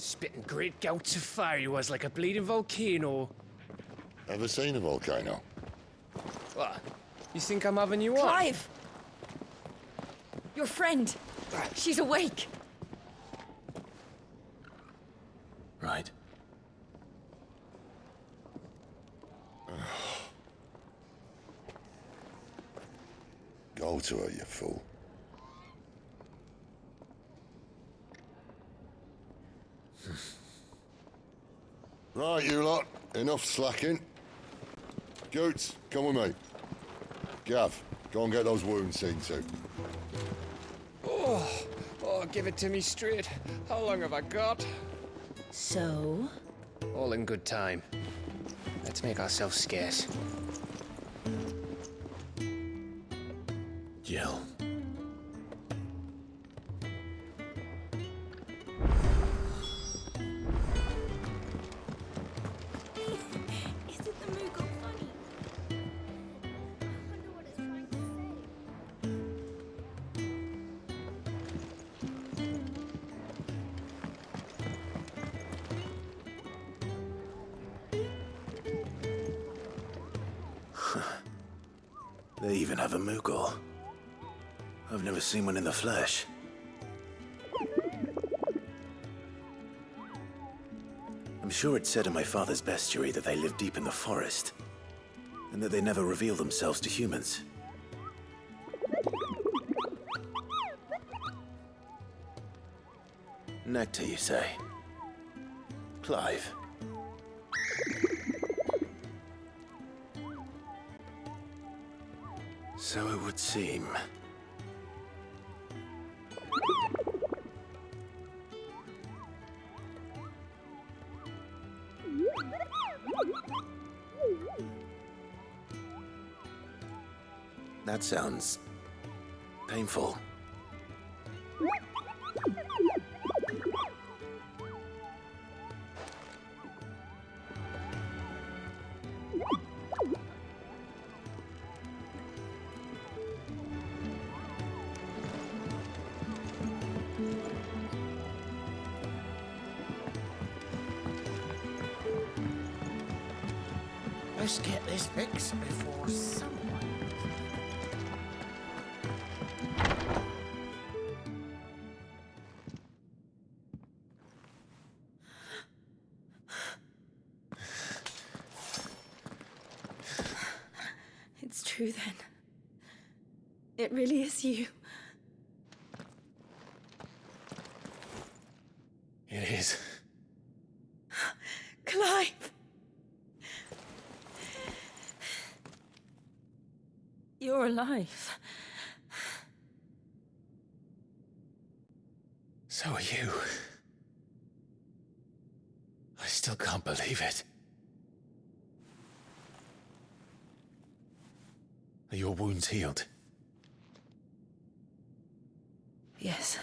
Spitting great gouts of fire he was, like a bleeding volcano. Ever seen a volcano? What? You think I'm having you on? Clive! Your friend! She's awake! Right. Go to her, you fool. Right, you lot. Enough slacking. Goots, come with me. Gav, go and get those wounds seen to. Oh, give it to me straight. How long have I got? So? All in good time. Let's make ourselves scarce. Jill. Isn't the Moogle funny? I wonder what it's trying to say. They even have a Moogle. I've never seen one in the flesh. I'm sure it said in my father's bestiary that they live deep in the forest, and that they never reveal themselves to humans. Nectar, you say? Clive. So it would seem. That sounds painful. Let's get this fixed before someone... It's true then. It really is you. It is. Clive! You're alive. So are you. I still can't believe it. Are your wounds healed? Yes.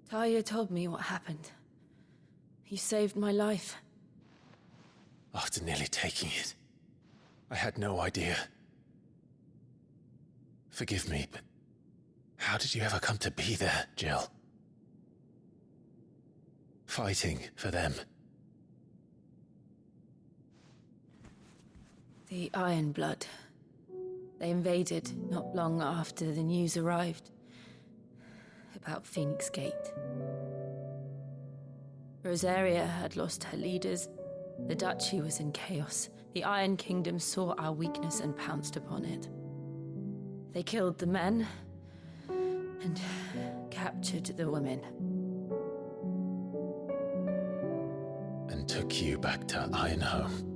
Talia told me what happened. You saved my life. After nearly taking it, I had no idea. Forgive me, but how did you ever come to be there, Jill? Fighting for them. The Iron Blood. They invaded not long after the news arrived about Phoenix Gate. Rosaria had lost her leaders. The Duchy was in chaos. The Iron Kingdom saw our weakness and pounced upon it. They killed the men and captured the women. And took you back to Ironhome.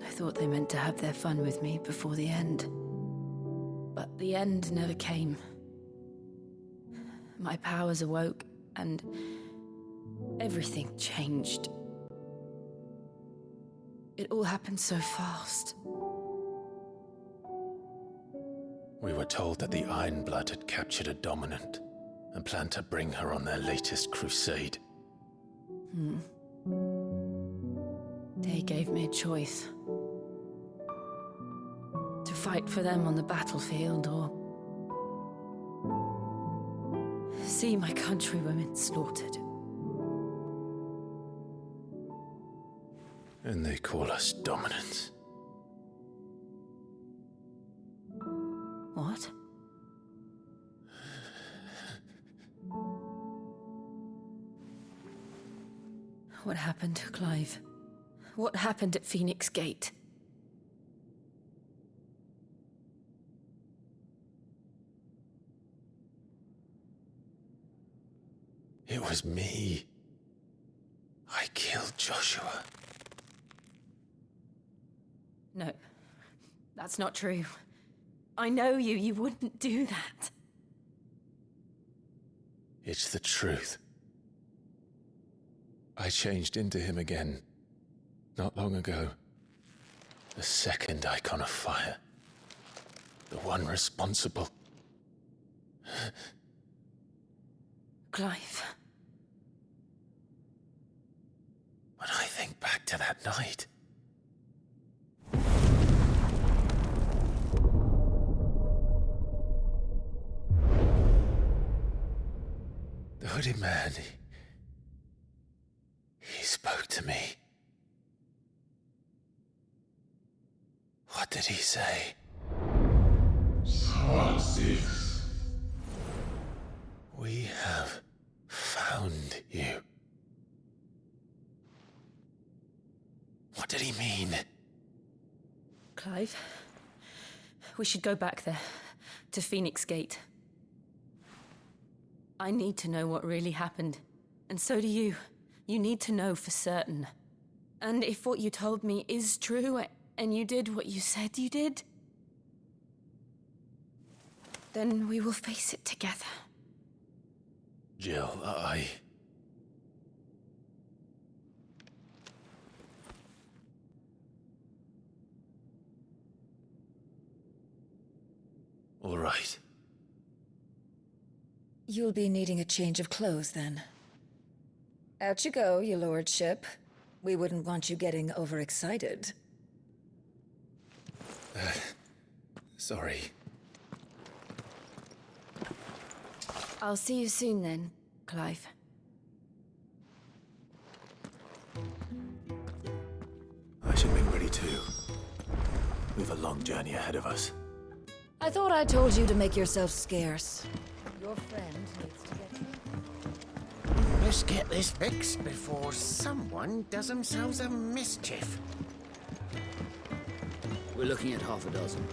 I thought they meant to have their fun with me before the end. But the end never came. My powers awoke, and everything changed. It all happened so fast. We were told that the Iron Blood had captured a dominant and planned to bring her on their latest crusade. They gave me a choice. To fight for them on the battlefield or see my countrywomen slaughtered. And they call us dominant. What? What happened, Clive? What happened at Phoenix Gate? It was me. I killed Joshua. No, that's not true. I know you. You wouldn't do that. It's the truth. I changed into him again, not long ago. The second icon of fire. The one responsible. Clive. When I think back to that night... The hooded man, he spoke to me. What did he say? XVI. We have found you. What did he mean? Clive, we should go back there, to Phoenix Gate. I need to know what really happened, and so do you. You need to know for certain. And if what you told me is true, and you did what you said you did, then we will face it together. Jill, All right. You'll be needing a change of clothes, then. Out you go, your lordship. We wouldn't want you getting overexcited. Sorry. I'll see you soon then, Clive. I should make ready too. We've a long journey ahead of us. I thought I told you to make yourself scarce. Your friend needs to get... Let's get this fixed before someone does themselves a mischief. We're looking at half a dozen.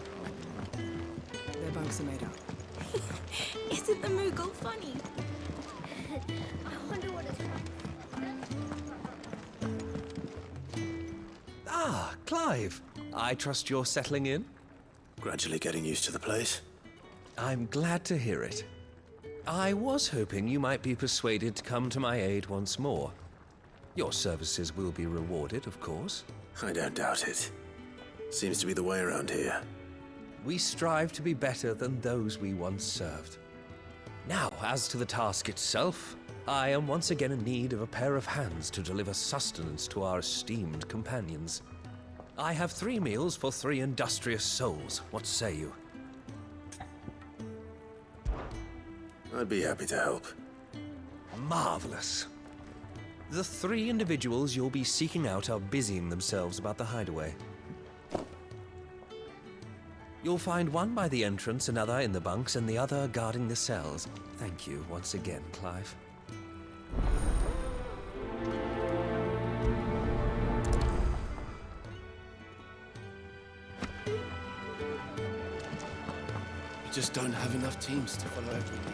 Their bunks are made up. Isn't the Moogle funny? I wonder what it's like. Ah, Clive. I trust you're settling in? Gradually getting used to the place. I'm glad to hear it. I was hoping you might be persuaded to come to my aid once more. Your services will be rewarded, of course. I don't doubt it. Seems to be the way around here. We strive to be better than those we once served. Now, as to the task itself, I am once again in need of a pair of hands to deliver sustenance to our esteemed companions. I have 3 meals for 3 industrious souls. What say you? I'd be happy to help. Marvelous. The 3 individuals you'll be seeking out are busying themselves about the hideaway. You'll find one by the entrance, another in the bunks, and the other guarding the cells. Thank you once again, Clive. We just don't have enough teams to follow every lead.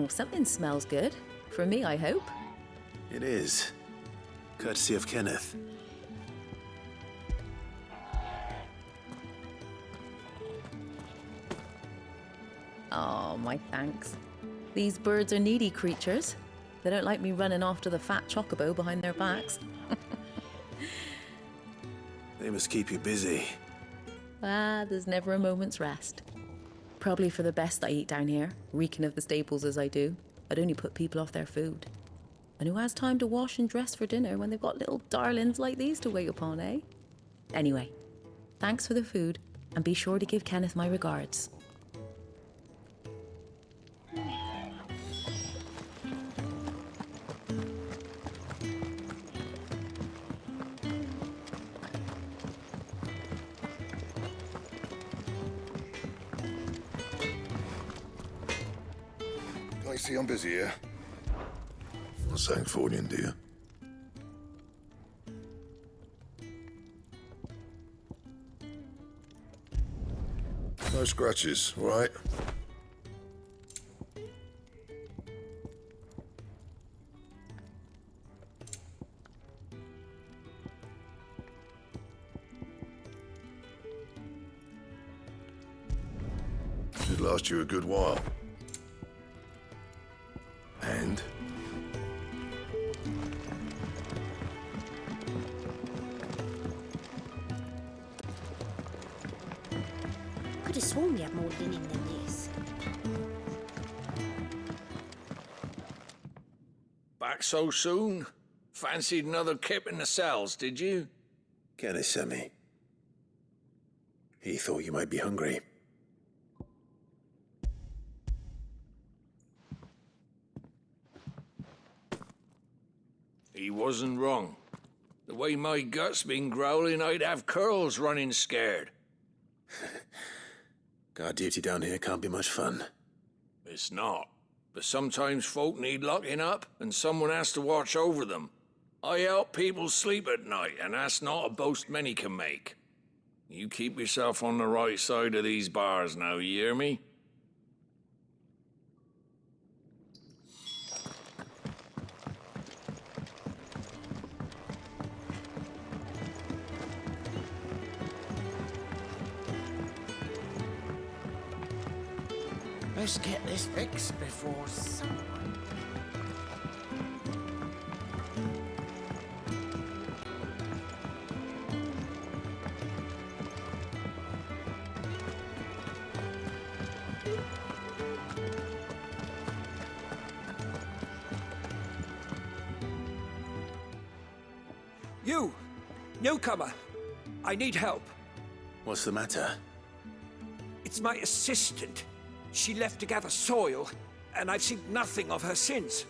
Something smells good. For me, I hope. It is. Courtesy of Kenneth. Oh, my thanks. These birds are needy creatures. They don't like me running off to the fat chocobo behind their backs. They must keep you busy. There's never a moment's rest. Probably for the best I eat down here, reeking of the staples as I do. I'd only put people off their food. And who has time to wash and dress for dinner when they've got little darlings like these to wait upon, eh? Anyway, thanks for the food, and be sure to give Kenneth my regards. Don't you see I'm busy here? Not saying for you, do you? No scratches, all right? Should last you a good while. And? Could have sworn you had more linen than this. Back so soon? Fancied another kip in the cells, did you? Kenneth sent me. He thought you might be hungry. He wasn't wrong. The way my gut's been growling, I'd have curls running scared. Guard duty down here can't be much fun. It's not. But sometimes folk need locking up, and someone has to watch over them. I help people sleep at night, and that's not a boast many can make. You keep yourself on the right side of these bars now, you hear me? Let's get this fixed before someone... You! Newcomer! I need help. What's the matter? It's my assistant. She left to gather soil, and I've seen nothing of her since.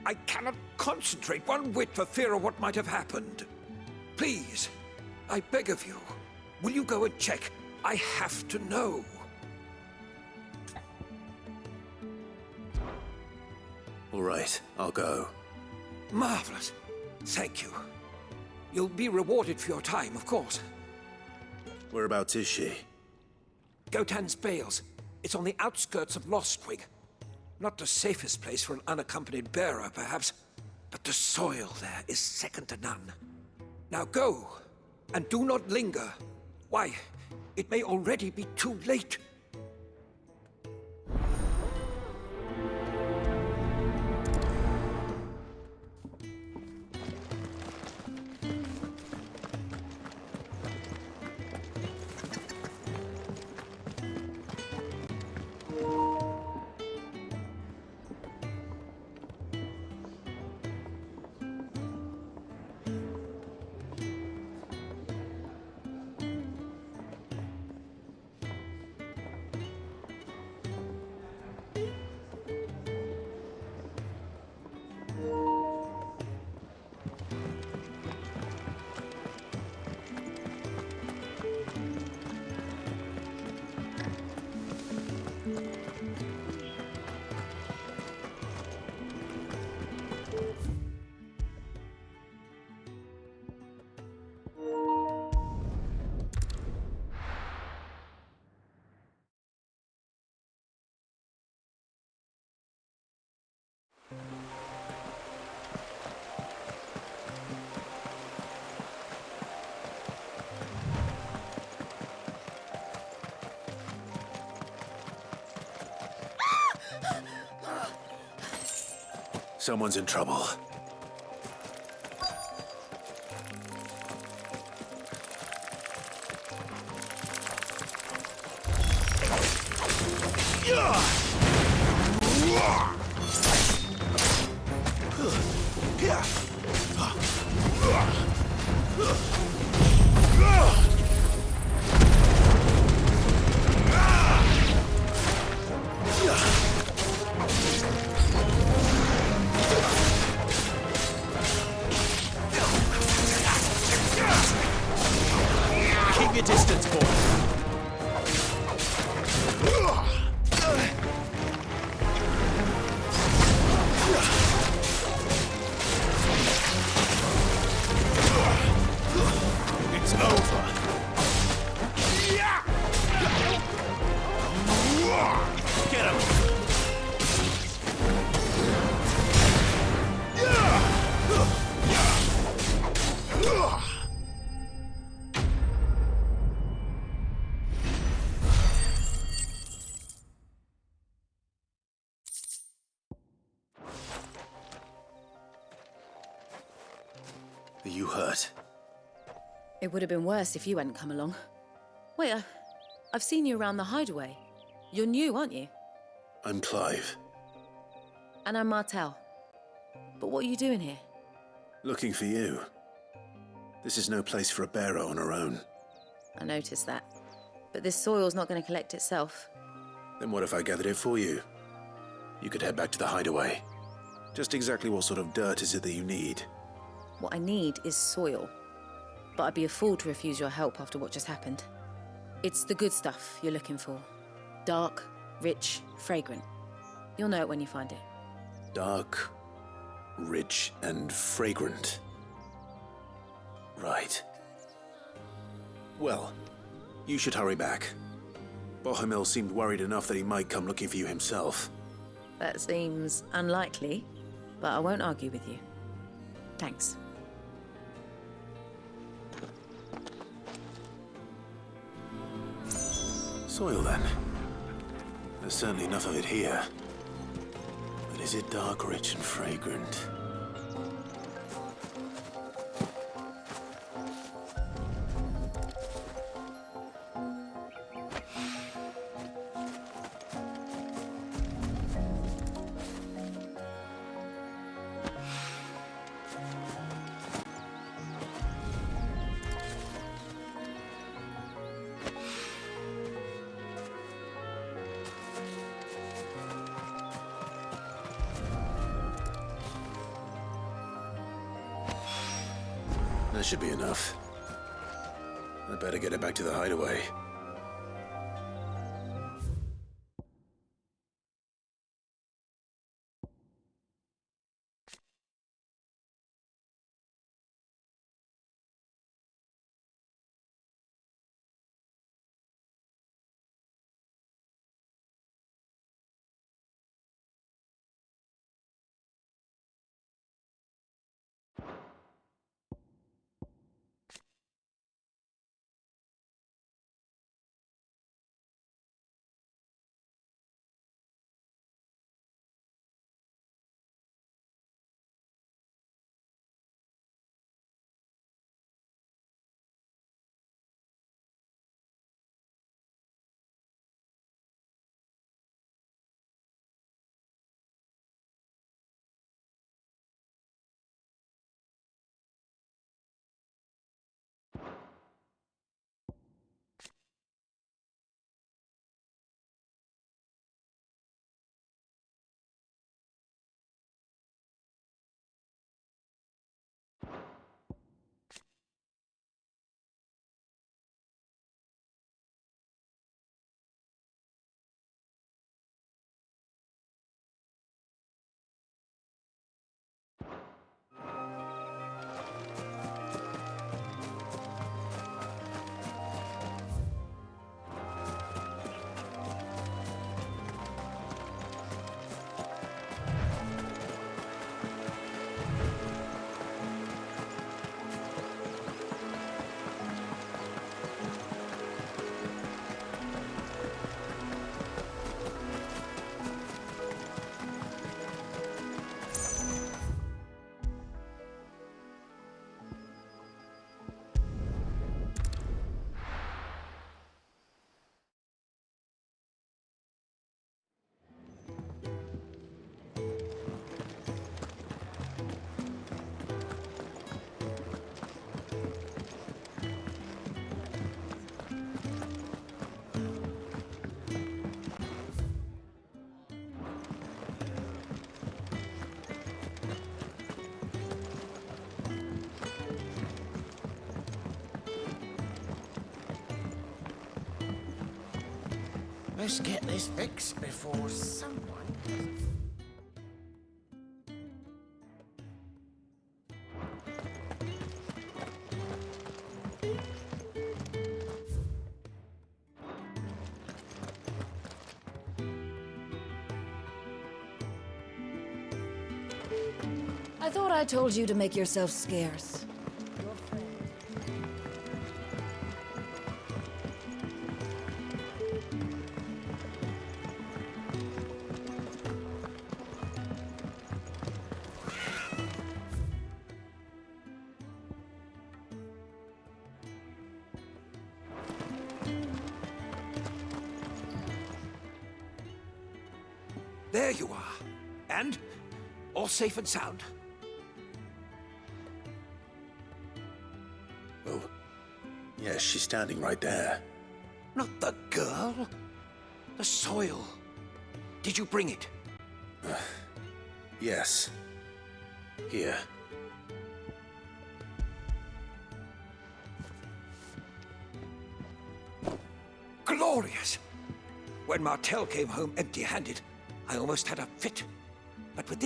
I cannot concentrate one whit for fear of what might have happened. Please, I beg of you, will you go and check? I have to know. All right, I'll go. Marvelous. Thank you. You'll be rewarded for your time, of course. Whereabouts is she? Gotan's Bales. It's on the outskirts of Lostwig. Not the safest place for an unaccompanied bearer, perhaps, but the soil there is second to none. Now go, and do not linger. Why, it may already be too late. Someone's in trouble. Are you hurt? It would have been worse if you hadn't come along. Wait, I've seen you around the hideaway. You're new, aren't you? I'm Clive. And I'm Martel. But what are you doing here? Looking for you. This is no place for a bearer on her own. I noticed that. But this soil's not going to collect itself. Then what if I gathered it for you? You could head back to the hideaway. Just exactly what sort of dirt is it that you need? What I need is soil. But I'd be a fool to refuse your help after what just happened. It's the good stuff you're looking for. Dark, rich, fragrant. You'll know it when you find it. Dark, rich, and fragrant. Right. Well, you should hurry back. Bohemil seemed worried enough that he might come looking for you himself. That seems unlikely, but I won't argue with you. Thanks. Soil, then. There's certainly enough of it here. But is it dark, rich, and fragrant? That should be enough. I better get it back to the hideaway. Let's get this fixed before someone... I thought I told you to make yourself scarce. There you are. And all safe and sound. Oh, yes, she's standing right there. Not the girl. The soil. Did you bring it? Yes. Here. Glorious! When Martel came home empty-handed, I almost had a fit. But with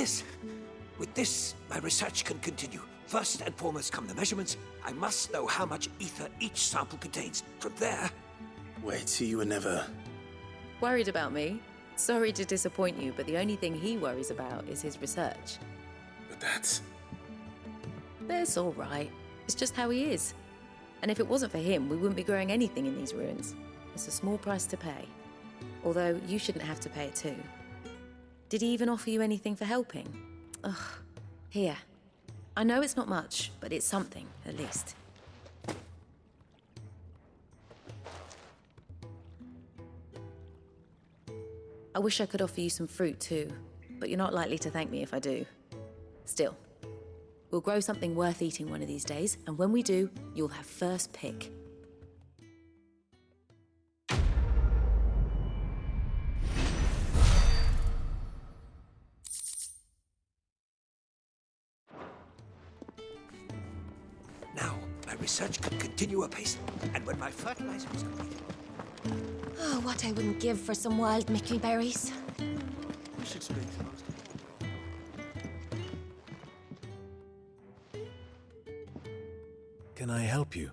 this, my research can continue. First and foremost come the measurements. I must know how much ether each sample contains. From there... Wait, so you were never... Worried about me? Sorry to disappoint you, but the only thing he worries about is his research. But that's... That's all right. It's just how he is. And if it wasn't for him, we wouldn't be growing anything in these ruins. It's a small price to pay. Although, you shouldn't have to pay it too. Did he even offer you anything for helping? Ugh. Here. I know it's not much, but it's something, at least. I wish I could offer you some fruit too, but you're not likely to thank me if I do. Still, we'll grow something worth eating one of these days, and when we do, you'll have first pick. Now, my research can continue apace, and when my fertilizer is complete... Oh, what I wouldn't give for some wild Mickey berries. You should speak. Can I help you?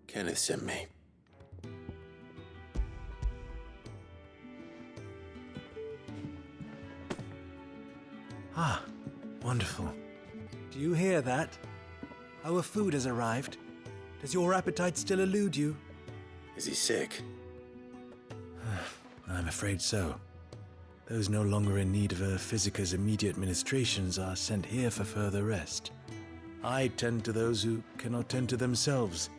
Kenneth sent me. Ah, wonderful. Do you hear that? Our food has arrived. Does your appetite still elude you? Is he sick? I'm afraid so. Those no longer in need of a Physica's immediate ministrations are sent here for further rest. I tend to those who cannot tend to themselves,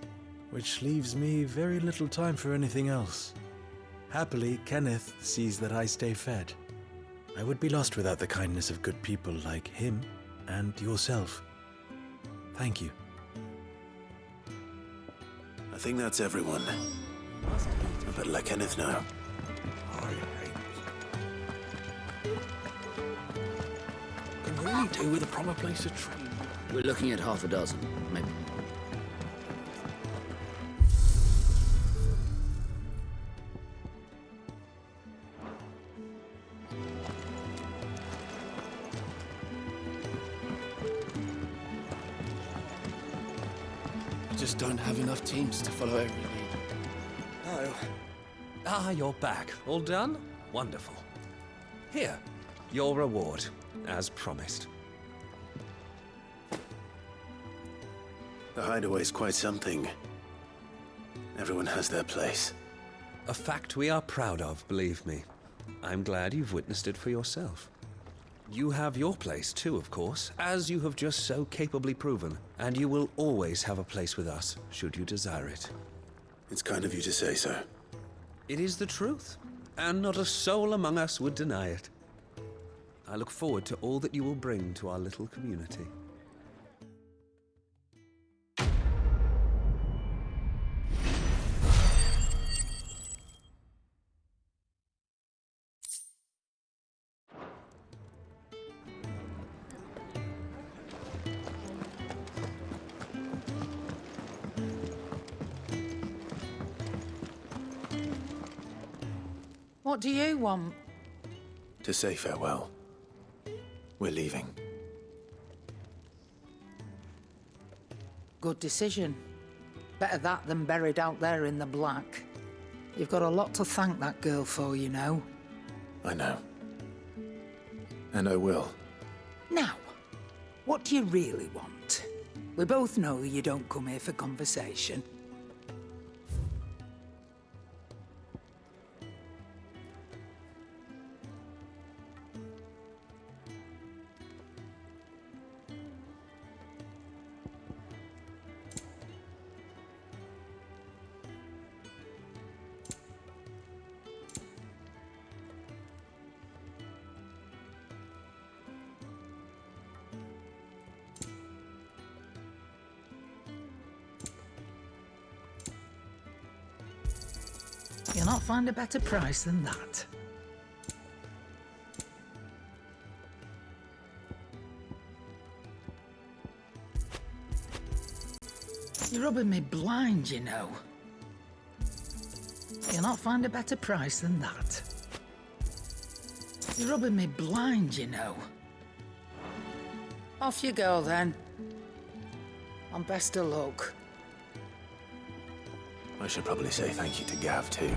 which leaves me very little time for anything else. Happily, Kenneth sees that I stay fed. I would be lost without the kindness of good people like him and yourself. Thank you. I think that's everyone. I better let Kenneth know. Can really do with a proper place to train. We're looking at half a dozen, maybe. We just don't have enough teams to follow every lead. No. Ah, you're back. All done? Wonderful. Here, your reward, as promised. The hideaway's quite something. Everyone has their place. A fact we are proud of, believe me. I'm glad you've witnessed it for yourself. You have your place too, of course, as you have just so capably proven, and you will always have a place with us, should you desire it. It's kind of you to say so. It is the truth, and not a soul among us would deny it. I look forward to all that you will bring to our little community. What do you want? To say farewell. We're leaving. Good decision. Better that than buried out there in the black. You've got a lot to thank that girl for, you know. I know. And I will. Now, what do you really want? We both know you don't come here for conversation. You'll not find a better price than that. You're rubbing me blind, you know. You'll not find a better price than that. You're rubbing me blind, you know. Off you go, then. And best of luck. I should probably say thank you to Gav, too.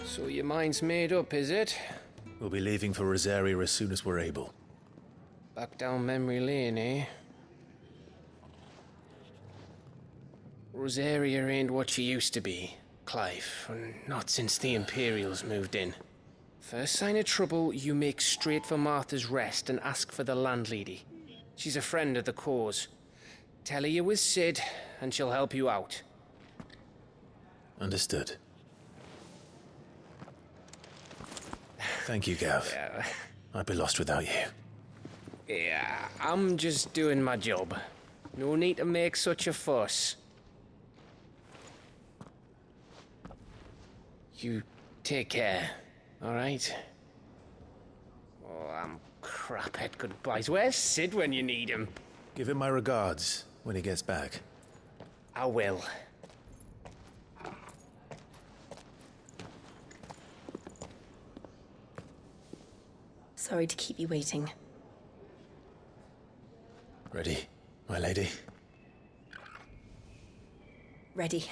So your mind's made up, is it? We'll be leaving for Rosaria as soon as we're able. Back down memory lane, eh? Rosaria ain't what she used to be, Clive. Not since the Imperials moved in. First sign of trouble, you make straight for Martha's Rest and ask for the landlady. She's a friend of the cause. Tell her you was Sid, and she'll help you out. Understood. Thank you, Gav. Yeah. I'd be lost without you. Yeah, I'm just doing my job. No need to make such a fuss. You take care, alright? Oh, I'm crap at goodbyes. Where's Sid when you need him? Give him my regards when he gets back. I will. Sorry to keep you waiting. Ready, my lady? Ready.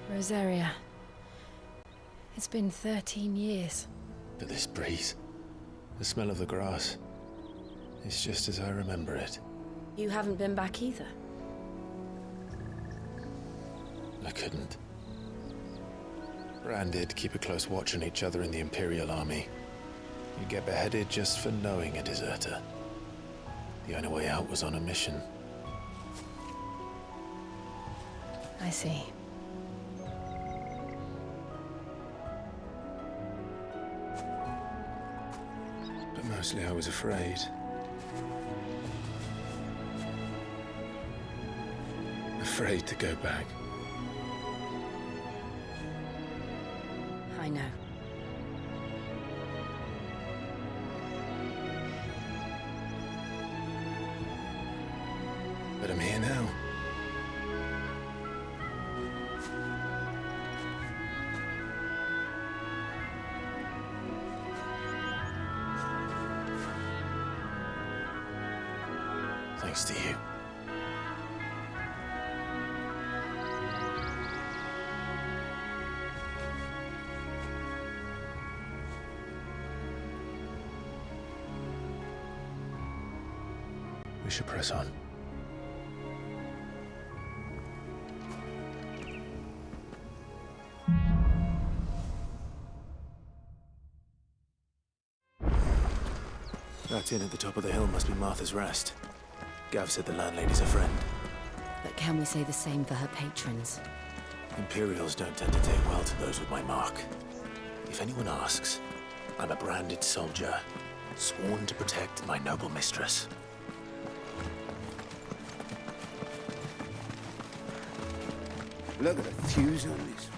Rosaria. It's been 13 years. But this breeze, the smell of the grass, it's just as I remember it. You haven't been back either. I couldn't. Bran did keep a close watch on each other in the Imperial Army. You'd get beheaded just for knowing a deserter. The only way out was on a mission. I see. But mostly I was afraid. Afraid to go back. I know. But I'm here now. Thanks to you. We should press on. That inn at the top of the hill must be Martha's Rest. Gav said the landlady's a friend. But can we say the same for her patrons? Imperials don't tend to take well to those with my mark. If anyone asks, I'm a branded soldier, sworn to protect my noble mistress. Look at the fuse on this.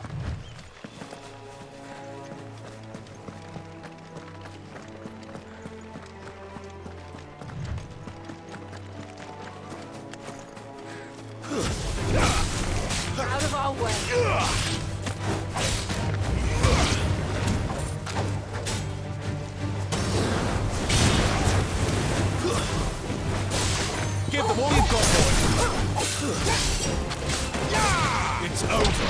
Out of our way. It's over.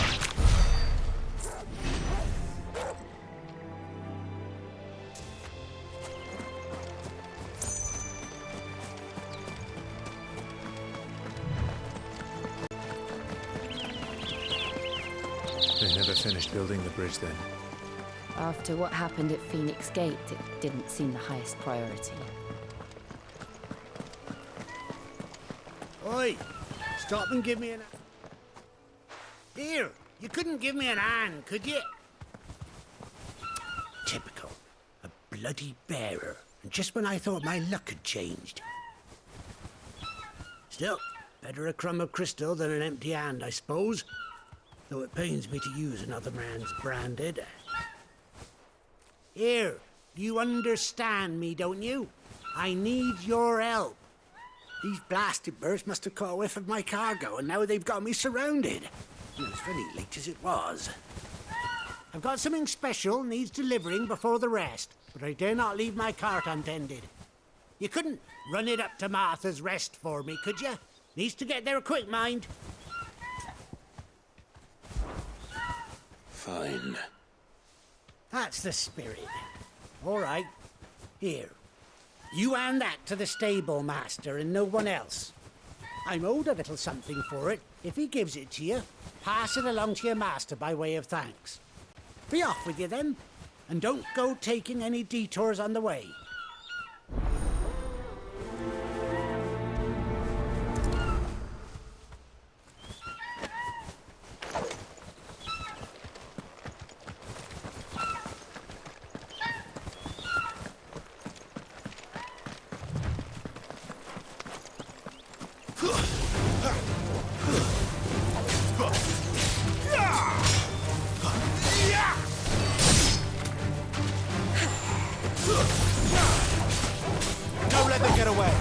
They never finished building the bridge then. After what happened at Phoenix Gate, it didn't seem the highest priority. Oi! Stop and give me an... Here! You couldn't give me an hand, could you? Typical. A bloody bearer. And just when I thought my luck had changed. Still, better a crumb of crystal than an empty hand, I suppose. Though it pains me to use another man's branded. Here, you understand me, don't you? I need your help. These blasted birds must have caught a whiff of my cargo, and now they've got me surrounded. And as very late as it was. I've got something special needs delivering before the rest, but I dare not leave my cart untended. You couldn't run it up to Martha's Rest for me, could you? Needs to get there quick, mind. Fine. That's the spirit. All right. Here. You hand that to the stable master and no one else. I'm owed a little something for it. If he gives it to you, pass it along to your master by way of thanks. Be off with you then, and don't go taking any detours on the way. Don't let them get away.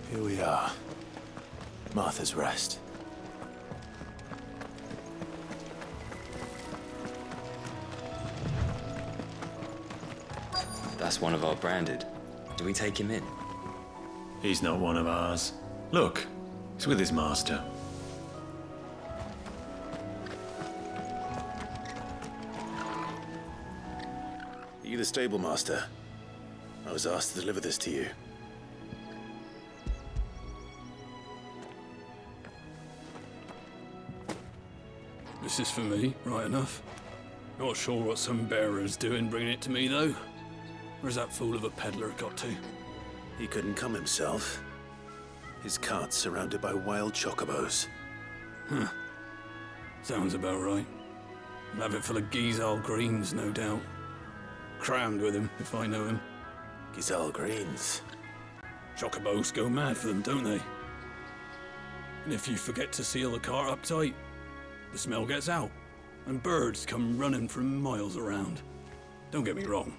Here we are. Martha's Rest. That's one of our branded. Do we take him in? He's not one of ours. Look, he's with his master. Are you the stable master? I was asked to deliver this to you. This is for me, right enough. Not sure what some bearer's doing bringing it to me, though. Where's that fool of a peddler got to? He couldn't come himself. His cart's surrounded by wild chocobos. Huh. Sounds about right. I'll have it full of Gizal greens, no doubt. Crammed with him, if I know him. Gizal greens? Chocobos go mad for them, don't they? And if you forget to seal the cart up tight, the smell gets out, and birds come running from miles around. Don't get me wrong.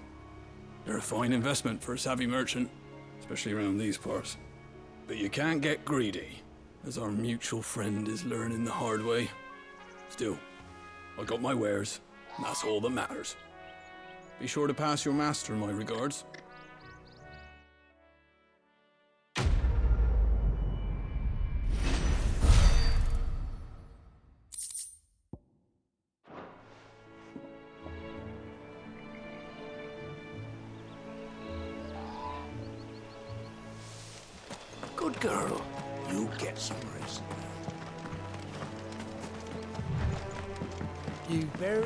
They're a fine investment for a savvy merchant, especially around these parts. But you can't get greedy, as our mutual friend is learning the hard way. Still, I got my wares, and that's all that matters. Be sure to pass your master my regards. Good girl. You get some rest. You barely...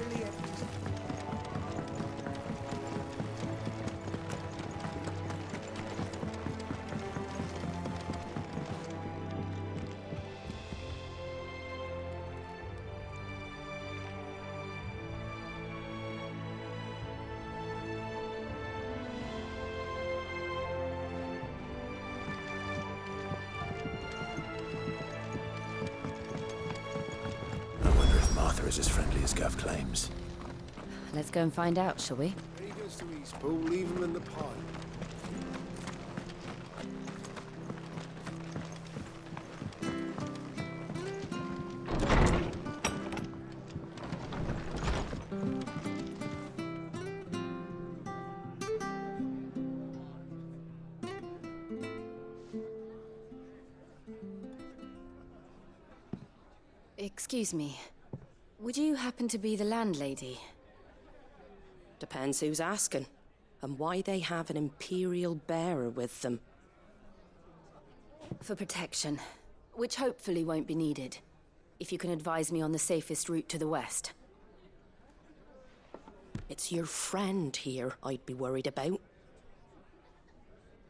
Is as friendly as Gav claims. Let's go and find out, shall we? There he goes to East Pool, leave him in the pile. Excuse me. Would you happen to be the landlady? Depends who's asking, and why they have an Imperial bearer with them. For protection, which hopefully won't be needed. If you can advise me on the safest route to the west. It's your friend here I'd be worried about.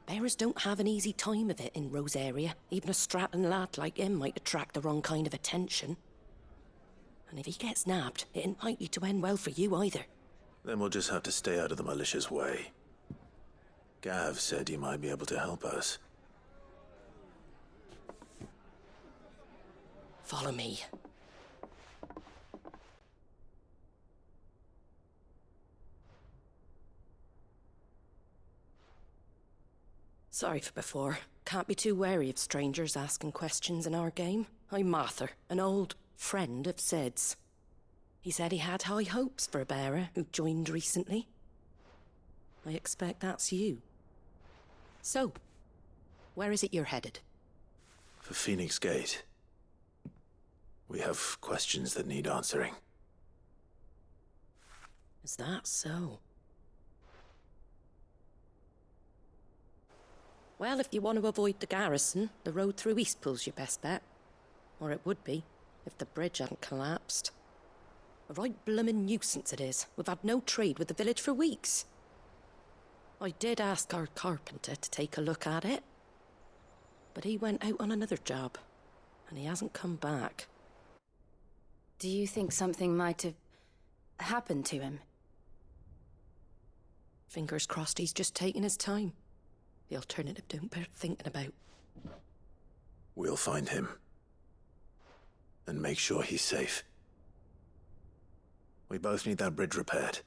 Bearers don't have an easy time of it in Rose area. Even a Stratton lad like him might attract the wrong kind of attention. And if he gets nabbed, it ain't likely to end well for you either. Then we'll just have to stay out of the malicious way. Gav said you might be able to help us. Follow me. Sorry for before. Can't be too wary of strangers asking questions in our game. I'm Martha, an old friend of Sid's. He said he had high hopes for a bearer who joined recently. I expect that's you. So, where is it you're headed? For Phoenix Gate. We have questions that need answering. Is that so? Well, if you want to avoid the garrison, the road through Eastpool's your best bet. Or it would be, if the bridge hadn't collapsed. A right bloomin' nuisance it is. We've had no trade with the village for weeks. I did ask our carpenter to take a look at it. But he went out on another job, and he hasn't come back. Do you think something might have happened to him? Fingers crossed he's just taking his time. The alternative don't bear thinking about. We'll find him. And make sure he's safe. We both need that bridge repaired.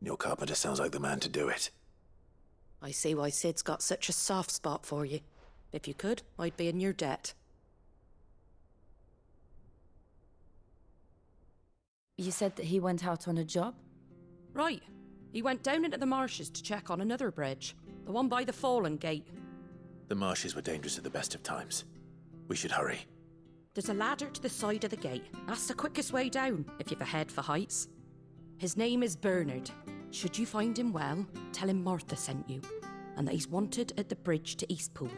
Your carpenter sounds like the man to do it. I see why Sid's got such a soft spot for you. If you could, I'd be in your debt. You said that he went out on a job? Right. He went down into the marshes to check on another bridge. The one by the Fallen Gate. The marshes were dangerous at the best of times. We should hurry. There's a ladder to the side of the gate. That's the quickest way down, if you've a head for heights. His name is Bernard. Should you find him well, tell him Martha sent you, and that he's wanted at the bridge to Eastpool.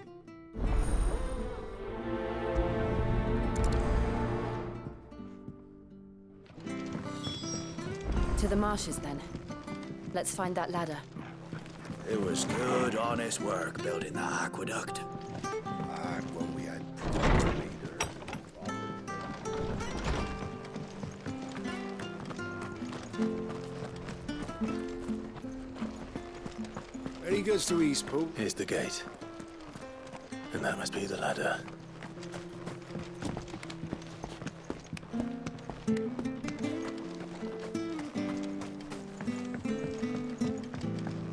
To the marshes, then. Let's find that ladder. It was good, honest work building the aqueduct. Back when we had proper leaders. There he goes to Eastpool. Here's the gate. And that must be the ladder.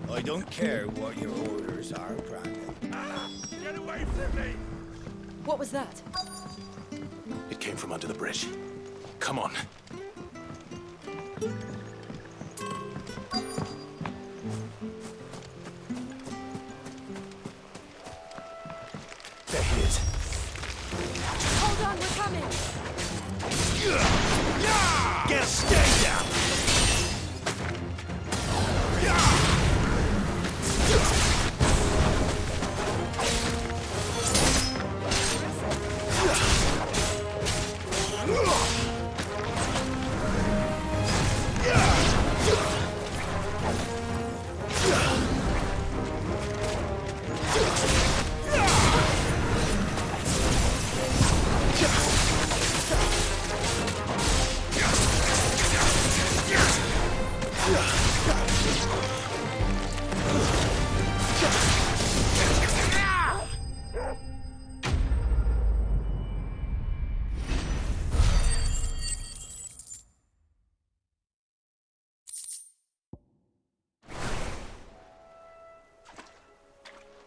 I don't care what your orders are, Brandon. Get away from me! What was that? It came from under the bridge. Come on. There he is. Hold on, we're coming! Get stay down!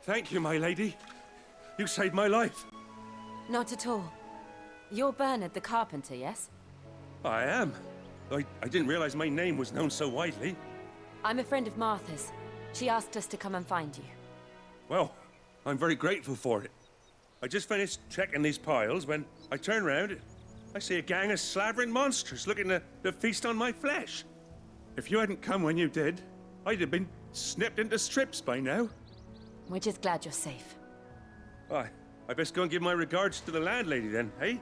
Thank you, my lady. You saved my life. Not at all. You're Bernard the carpenter, yes? I am. I didn't realize my name was known so widely. I'm a friend of Martha's. She asked us to come and find you. Well, I'm very grateful for it. I just finished checking these piles when I turn around. I see a gang of slavering monsters looking to feast on my flesh. If you hadn't come when you did, I'd have been snipped into strips by now. We're just glad you're safe. I best go and give my regards to the landlady then, eh?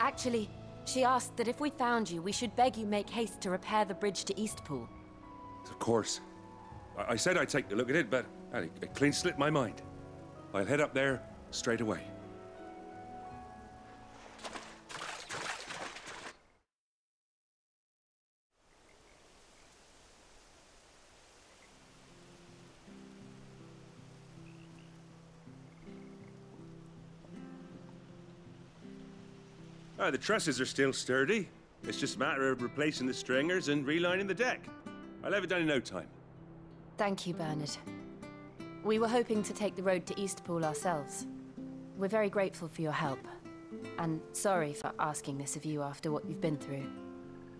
Actually, she asked that if we found you, we should beg you make haste to repair the bridge to Eastpool. Of course. I said I'd take a look at it, but it clean slipped my mind. I'll head up there straight away. The trusses are still sturdy. It's just a matter of replacing the stringers and relining the deck. I'll have it done in no time. Thank you, Bernard. We were hoping to take the road to Eastpool ourselves. We're very grateful for your help. And sorry for asking this of you after what you've been through.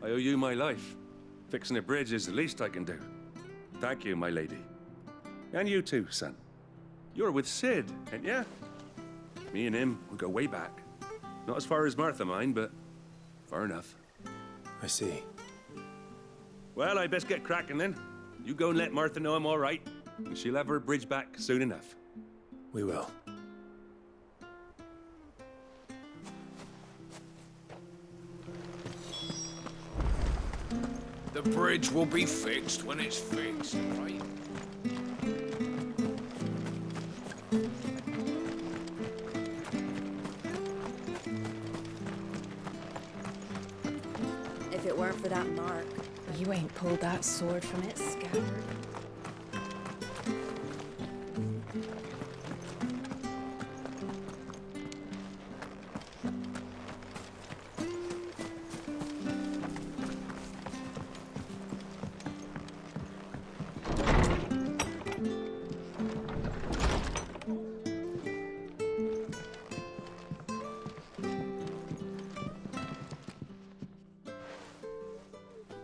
I owe you my life. Fixing a bridge is the least I can do. Thank you, my lady. And you too, son. You're with Sid, ain't ya? Me and him, we go way back. Not as far as Martha, mind, but far enough. I see. Well, I best get cracking then. You go and let Martha know I'm all right, and she'll have her bridge back soon enough. We will. The bridge will be fixed when it's fixed, right? If it weren't for that mark. You ain't pulled that sword from its scabbard.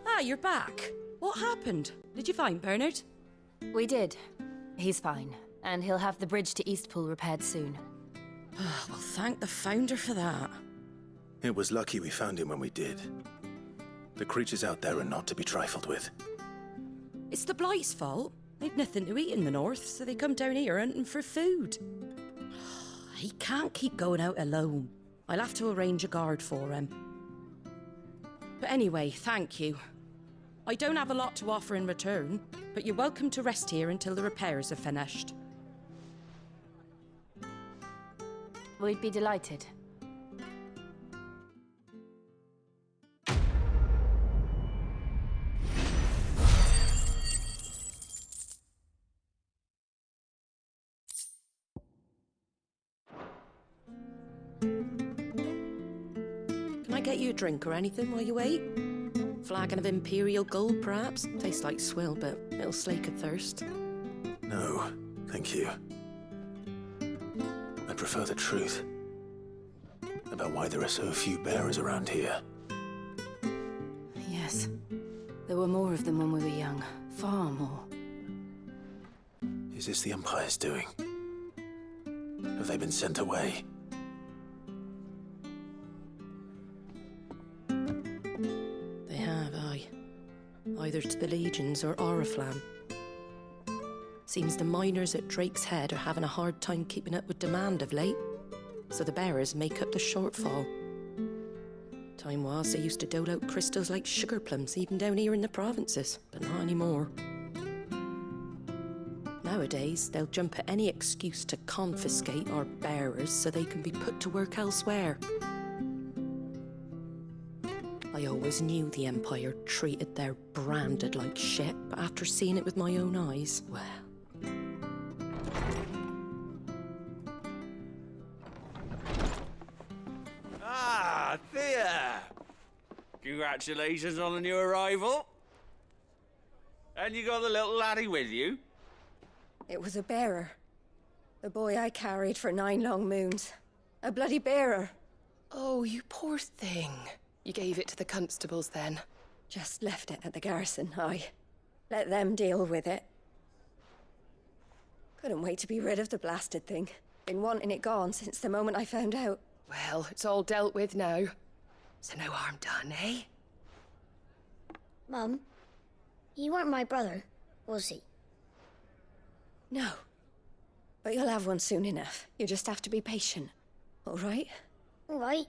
Ah, you're back. What happened? Did you find Bernard? We did. He's fine, and he'll have the bridge to Eastpool repaired soon. Well, thank the Founder for that. It was lucky we found him when we did. The creatures out there are not to be trifled with. It's the Blight's fault. They've nothing to eat in the north, so they come down here hunting for food. He can't keep going out alone. I'll have to arrange a guard for him. But anyway, thank you. I don't have a lot to offer in return, but you're welcome to rest here until the repairs are finished. We'd be delighted. Can I get you a drink or anything while you wait? Flagon of Imperial Gold, perhaps? Tastes like swill, but it'll slake a thirst. No, thank you. I prefer the truth about why there are so few bearers around here. Yes. There were more of them when we were young. Far more. Is this the Empire's doing? Have they been sent away? They have, aye. Either to the Legions or Oriflamme. Seems the miners at Drake's Head are having a hard time keeping up with demand of late, so the bearers make up the shortfall. Time was they used to dole out crystals like sugar plums even down here in the provinces, but not anymore. Nowadays, they'll jump at any excuse to confiscate our bearers so they can be put to work elsewhere. I owe always knew the Empire treated their branded like shit, but after seeing it with my own eyes, well... Ah, Thea! Congratulations on the new arrival. And you got the little laddie with you? It was a bearer. The boy I carried for 9 long moons. A bloody bearer. Oh, you poor thing. You gave it to the constables then? Just left it at the garrison, aye. Let them deal with it. Couldn't wait to be rid of the blasted thing. Been wanting it gone since the moment I found out. Well, it's all dealt with now. So no harm done, eh? Mum, you weren't my brother, was he? No. But you'll have one soon enough. You just have to be patient. All right? All right.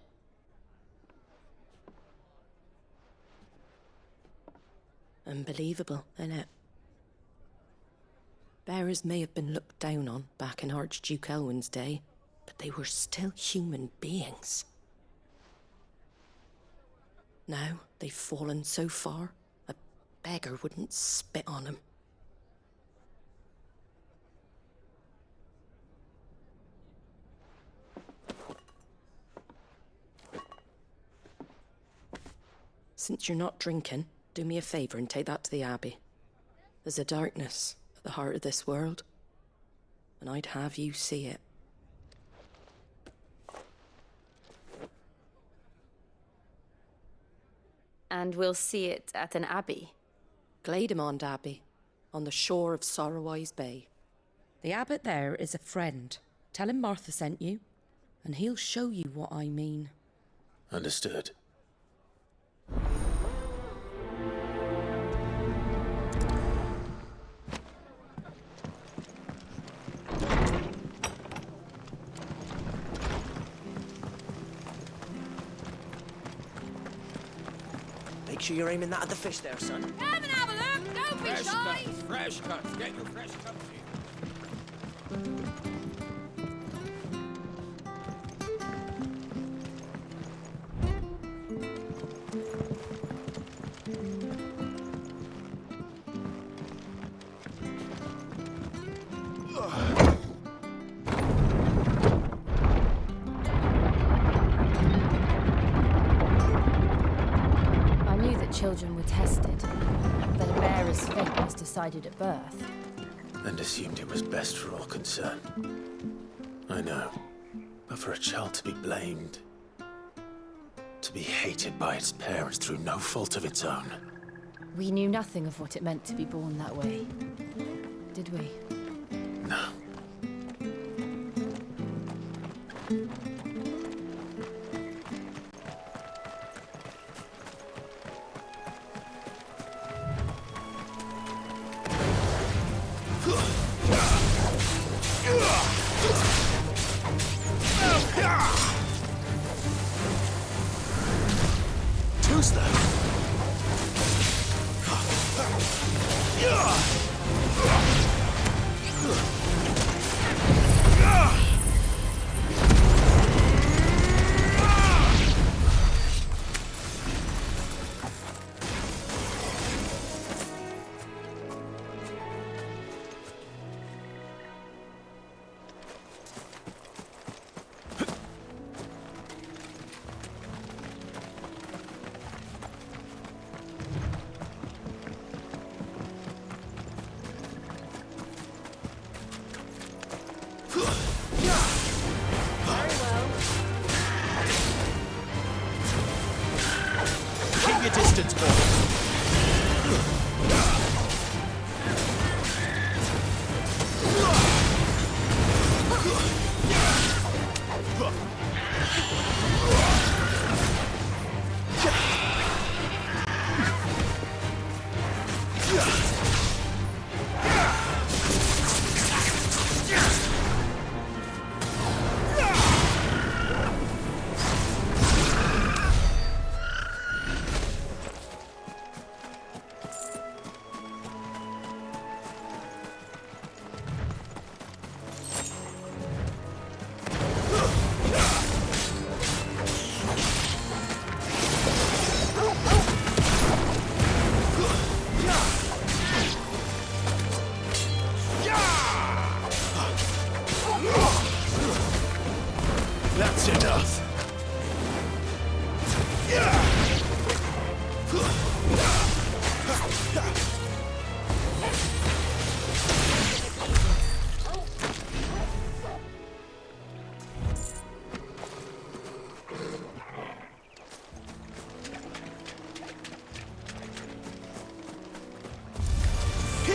Unbelievable, innit? Bearers may have been looked down on back in Archduke Elwin's day, but they were still human beings. Now they've fallen so far, a beggar wouldn't spit on them. Since you're not drinking, do me a favor and take that to the Abbey. There's a darkness at the heart of this world, and I'd have you see it. And we'll see it at an abbey? Glademond Abbey, on the shore of Sorrowwise Bay. The abbot there is a friend. Tell him Martha sent you, and he'll show you what I mean. Understood. Make sure you're aiming that at the fish there, son. Come and have a look! Don't be shy! Fresh cuts. Get your fresh cuts here. Children were tested, that a bearer's fate was decided at birth. And assumed it was best for all concerned. I know. But for a child to be blamed, to be hated by its parents through no fault of its own. We knew nothing of what it meant to be born that way, did we? No. Too slow. Keep your distance, boys.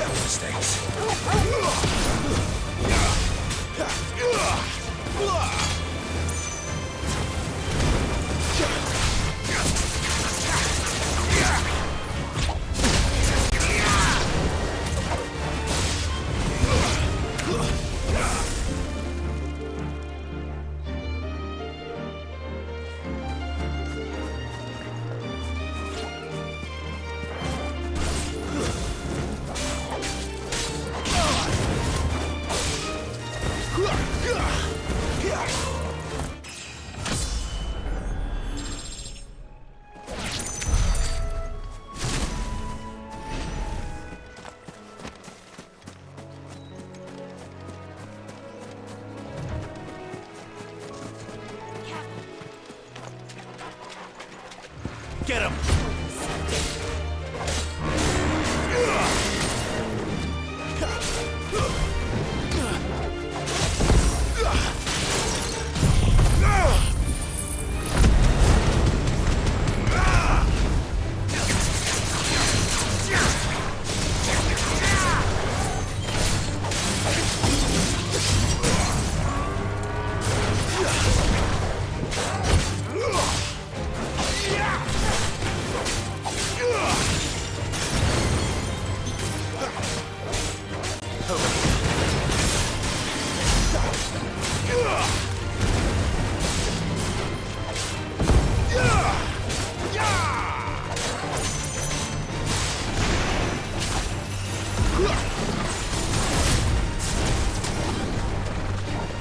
Mistakes. Get him!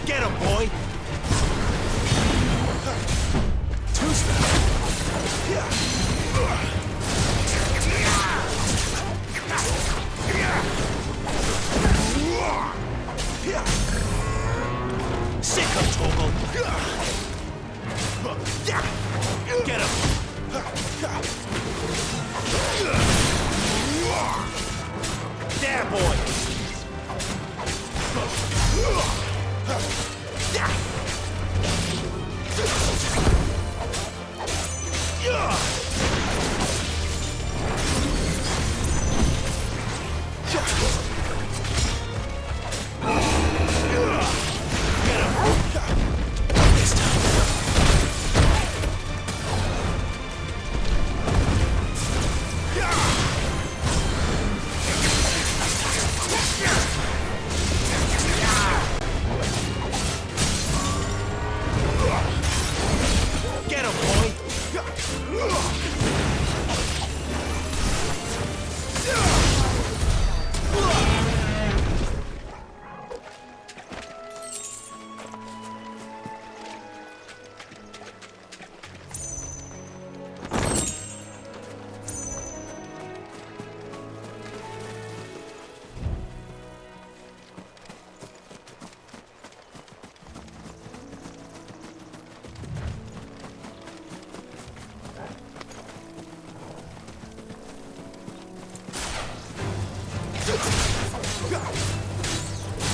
Get him, boy! Two-step! Sick of Toggle! Get him! There, boy! Get him, boy!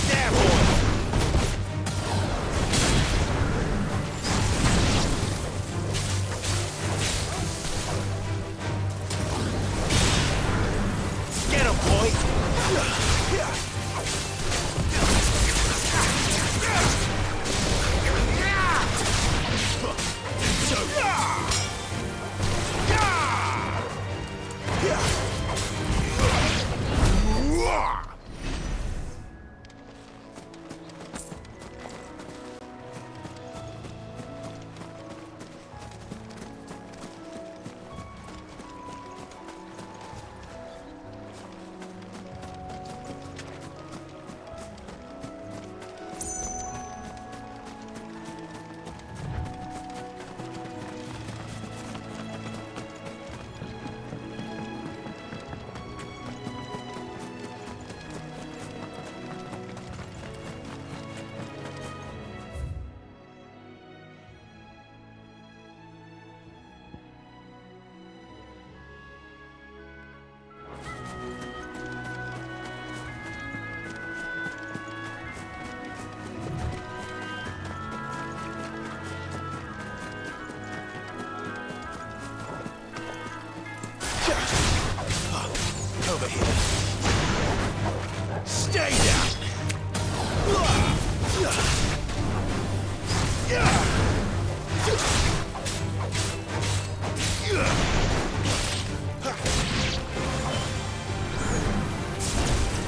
There, boy! Get him, boy! Stay down!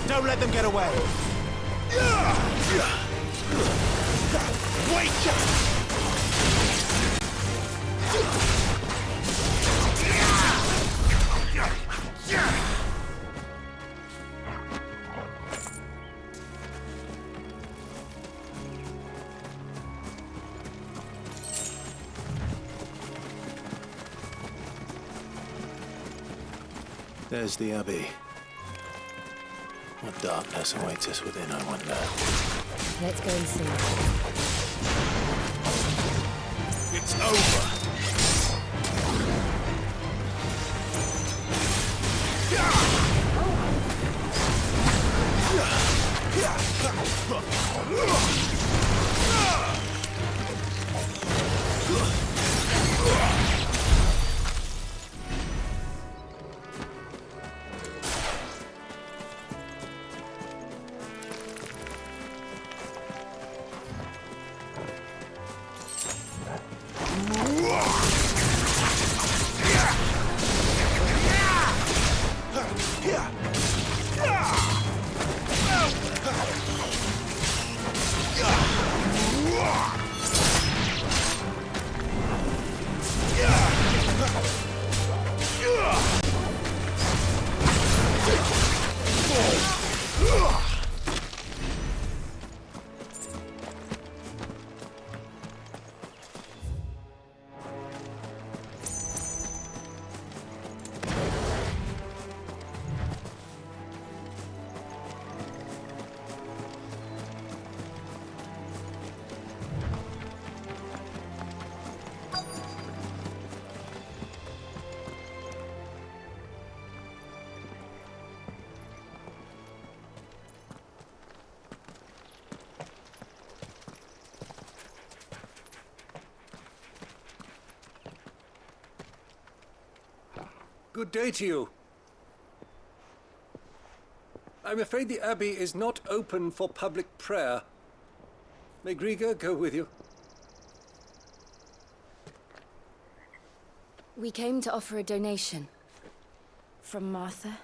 Don't let them get away! Wait! There's the Abbey. What darkness awaits us within, I wonder. Let's go and see. It's over! Good day to you. I'm afraid the Abbey is not open for public prayer. May Griga go with you? We came to offer a donation. From Martha.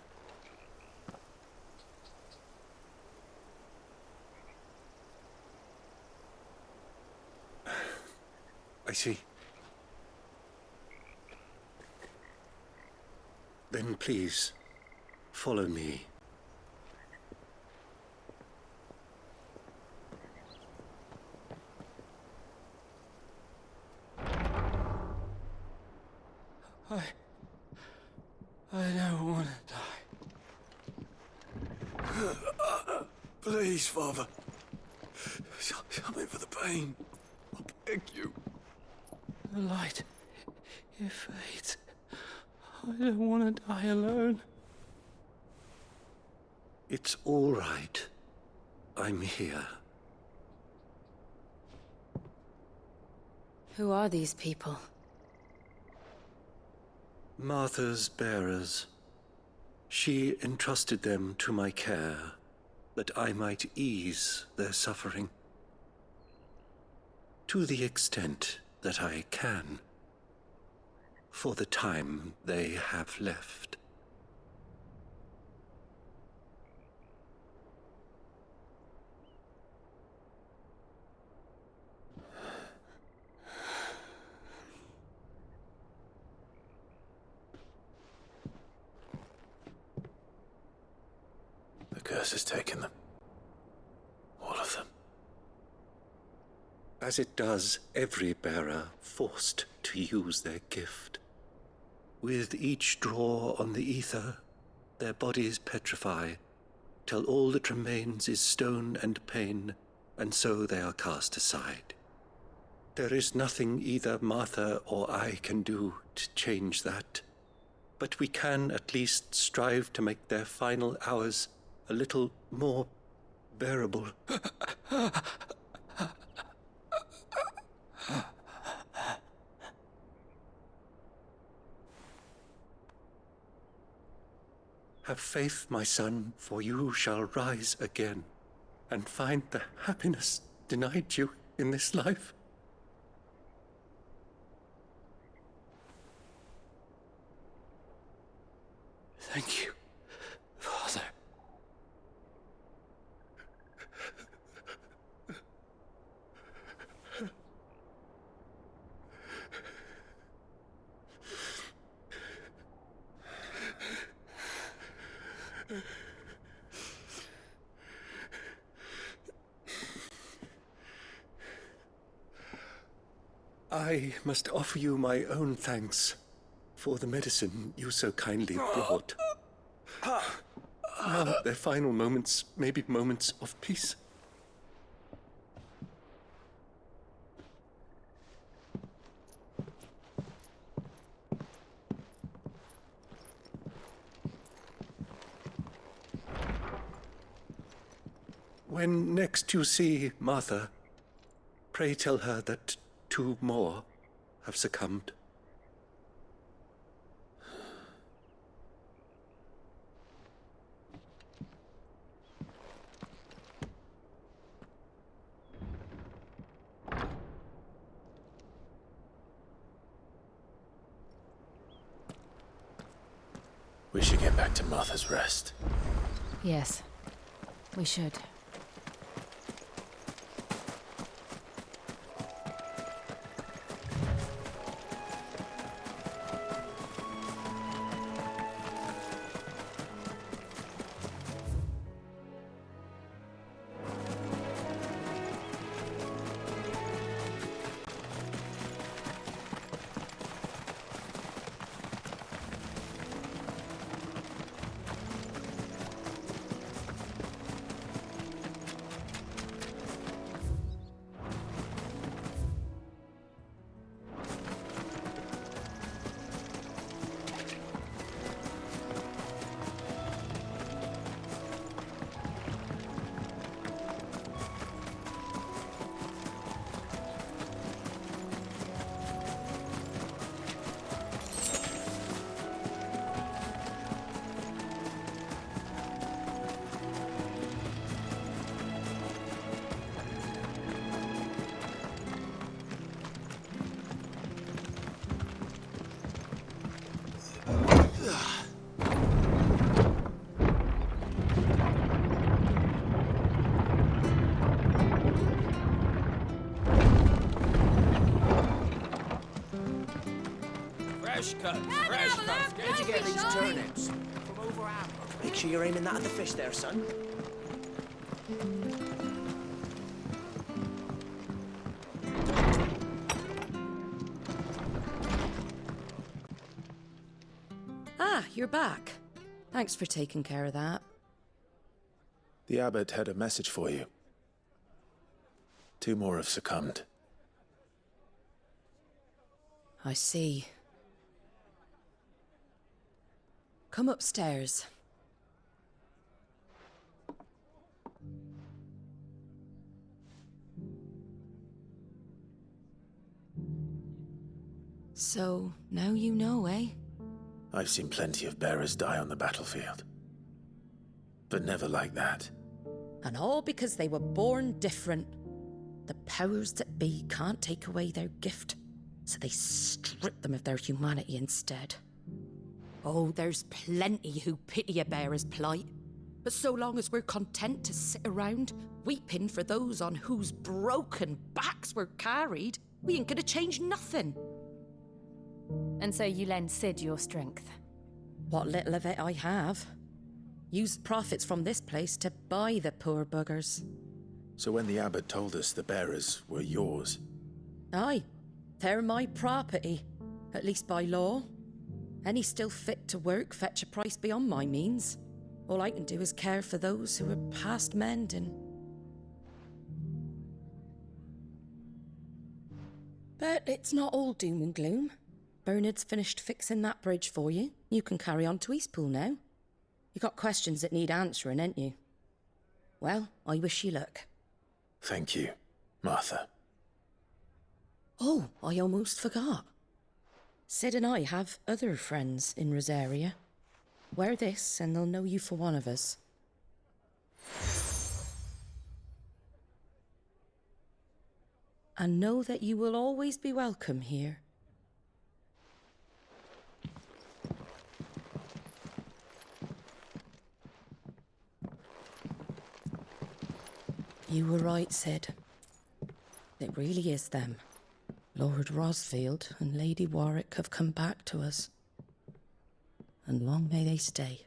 I see. Then please, follow me. I don't want to die. Please, Father. Help me for the pain. I beg you. The light, it fades. I don't want to die alone. It's all right. I'm here. Who are these people? Martha's bearers. She entrusted them to my care, that I might ease their suffering. To the extent that I can. For the time they have left. The curse has taken them. All of them. As it does every bearer forced to use their gift. With each draw on the ether, their bodies petrify, till all that remains is stone and pain, and so they are cast aside. There is nothing either Martha or I can do to change that, but we can at least strive to make their final hours a little more bearable. Have faith, my son, for you shall rise again and find the happiness denied you in this life. Thank you, Father. I must offer you my own thanks for the medicine you so kindly brought. Now their final moments may be moments of peace. When next you see Martha, pray tell her that 2 more have succumbed. We should get back to Martha's Rest. Yes, we should. Fresh cuts. Where'd you get these turnips? From over Amber. Make sure you're aiming that at the fish there, son. Ah, you're back. Thanks for taking care of that. The abbot had a message for you. 2 more have succumbed. I see. Come upstairs. So, now you know, eh? I've seen plenty of bearers die on the battlefield. But never like that. And all because they were born different. The powers that be can't take away their gift, so they strip them of their humanity instead. Oh, there's plenty who pity a bearer's plight. But so long as we're content to sit around, weeping for those on whose broken backs we're carried, we ain't gonna change nothing. And so you lend Sid your strength? What little of it I have. Used profits from this place to buy the poor buggers. So when the abbot told us the bearers were yours... Aye, they're my property, at least by law. Any still fit to work fetch a price beyond my means. All I can do is care for those who are past mending. But it's not all doom and gloom. Bernard's finished fixing that bridge for you. You can carry on to Eastpool now. You got questions that need answering, ain't you? Well, I wish you luck. Thank you, Martha. Oh, I almost forgot. Sid and I have other friends in Rosaria. Wear this, and they'll know you for one of us. And know that you will always be welcome here. You were right, Sid. It really is them. Lord Rosfield and Lady Warwick have come back to us. And long may they stay.